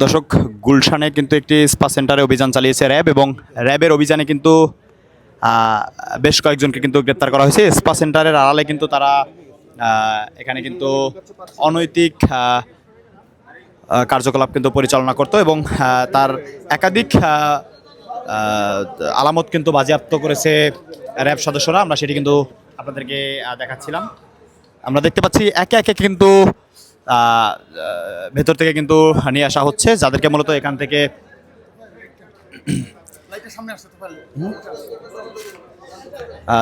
দর্শক, গুলশানে কিন্তু একটি স্পা সেন্টারে অভিযান চালিয়েছে র্যাব এবং র্যাবের অভিযানে কিন্তু বেশ কয়েকজনকে কিন্তু গ্রেপ্তার করা হয়েছে। স্পা সেন্টারের আড়ালে কিন্তু তারা এখানে কিন্তু অনৈতিক কার্যকলাপ কিন্তু পরিচালনা করতো এবং তার একাধিক আলামত কিন্তু বাজেয়াপ্ত করেছে র্যাব সদস্যরা। আমরা সেটি কিন্তু আপনাদেরকে দেখাচ্ছিলাম। আমরা দেখতে পাচ্ছি একে একে কিন্তু ভেতর থেকে কিন্তু নিয়ে আসা হচ্ছে, যাদেরকে মূলত এখান থেকে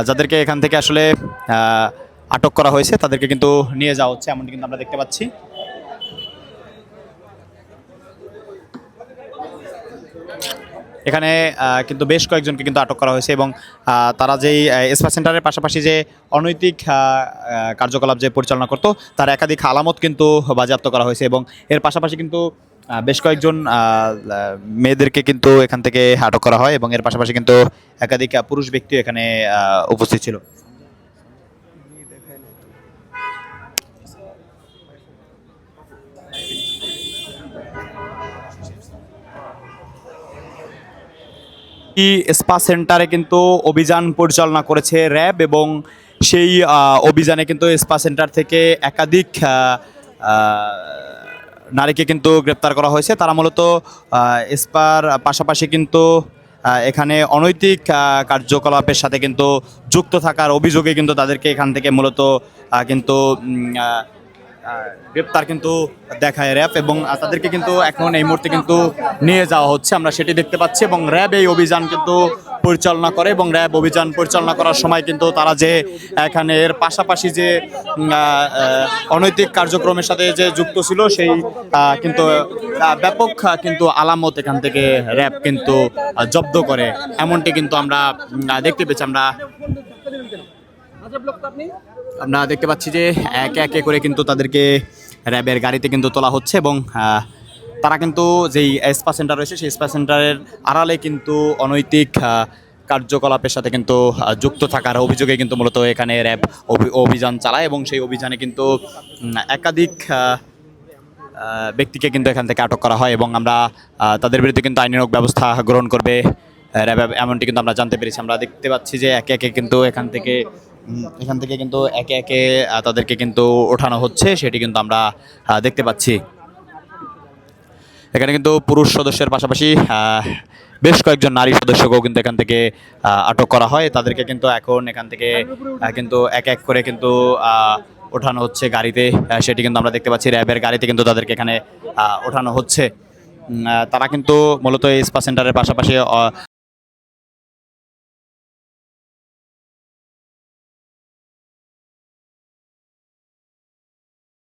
যাদেরকে এখান থেকে আসলে আটক করা হয়েছে তাদেরকে কিন্তু নিয়ে যাওয়া হচ্ছে, এমনটি কিন্তু আমরা দেখতে পাচ্ছি। এখানে কিন্তু বেশ কয়েকজনকে কিন্তু আটক করা হয়েছে এবং তারা যেই স্পা সেন্টারের পাশাপাশি যে অনৈতিক কার্যকলাপ যে পরিচালনা করত তার একাধিক আলামত কিন্তু বাজেয়াপ্ত করা হয়েছে এবং এর পাশাপাশি কিন্তু বেশ কয়েকজন মেয়েদেরকে কিন্তু এখান থেকে আটক করা হয় এবং এর পাশাপাশি কিন্তু একাধিক পুরুষ ব্যক্তি এখানে উপস্থিত ছিল। স্পা সেন্টারে কিন্তু অভিযান পরিচালনা করেছে র্যাব এবং সেই অভিযানে কিন্তু স্পা সেন্টার থেকে একাধিক নারীকে কিন্তু গ্রেপ্তার করা হয়েছে। তারা মূলত স্পার পাশাপাশি কিন্তু এখানে অনৈতিক কার্যকলাপের সাথে কিন্তু যুক্ত থাকার অভিযোগে কিন্তু তাদেরকে এখান থেকে মূলত কিন্তু গ্রেপ্তার কিন্তু দেখায় র্যাব এবং তাদেরকে কিন্তু এখন এই মুহূর্তে কিন্তু নিয়ে যাওয়া হচ্ছে, আমরা সেটি দেখতে পাচ্ছি। এবং র্যাব এই অভিযান কিন্তু পরিচালনা করে এবং র্যাব অভিযান পরিচালনা করার সময় কিন্তু তারা যে এখানে এর পাশাপাশি যে অনৈতিক কার্যক্রমের সাথে যে যুক্ত ছিল সেই কিন্তু ব্যাপক কিন্তু আলামত এখান থেকে র্যাব কিন্তু জব্দ করে, এমনটি কিন্তু আমরা দেখতে পেয়েছি। আমরা দেখতে পাচ্ছি যে একে একে করে কিন্তু তাদেরকে র্যাবের গাড়িতে কিন্তু তোলা হচ্ছে এবং তারা কিন্তু যেই স্পা সেন্টার রয়েছে সেই স্পা সেন্টারের আড়ালে কিন্তু অনৈতিক কার্যকলাপের সাথে কিন্তু যুক্ত থাকার অভিযোগে কিন্তু মূলত এখানে র্যাব অভিযান চালায় এবং সেই অভিযানে কিন্তু একাধিক ব্যক্তিকে কিন্তু এখান থেকে আটক করা হয় এবং আমরা তাদের বিরুদ্ধে কিন্তু আইনানুগ ব্যবস্থা গ্রহণ করবে র্যাব, এমনটি কিন্তু আমরা জানতে পেরেছি। আমরা দেখতে পাচ্ছি যে একে একে কিন্তু এখান থেকে কিন্তু একে একে তাদেরকে কিন্তু ওঠানো হচ্ছে, সেটি কিন্তু আমরা দেখতে পাচ্ছি। এখানে কিন্তু পুরুষ সদস্যের পাশাপাশি বেশ কয়েকজন নারী সদস্যকেও কিন্তু এখান থেকে আটক করা হয়। তাদেরকে কিন্তু এখন এখান থেকে কিন্তু এক এক করে কিন্তু ওঠানো হচ্ছে গাড়িতে, সেটি কিন্তু আমরা দেখতে পাচ্ছি। র্যাবের গাড়িতে কিন্তু তাদেরকে এখানে ওঠানো হচ্ছে। তারা কিন্তু মূলত এই স্পা সেন্টারের পাশাপাশি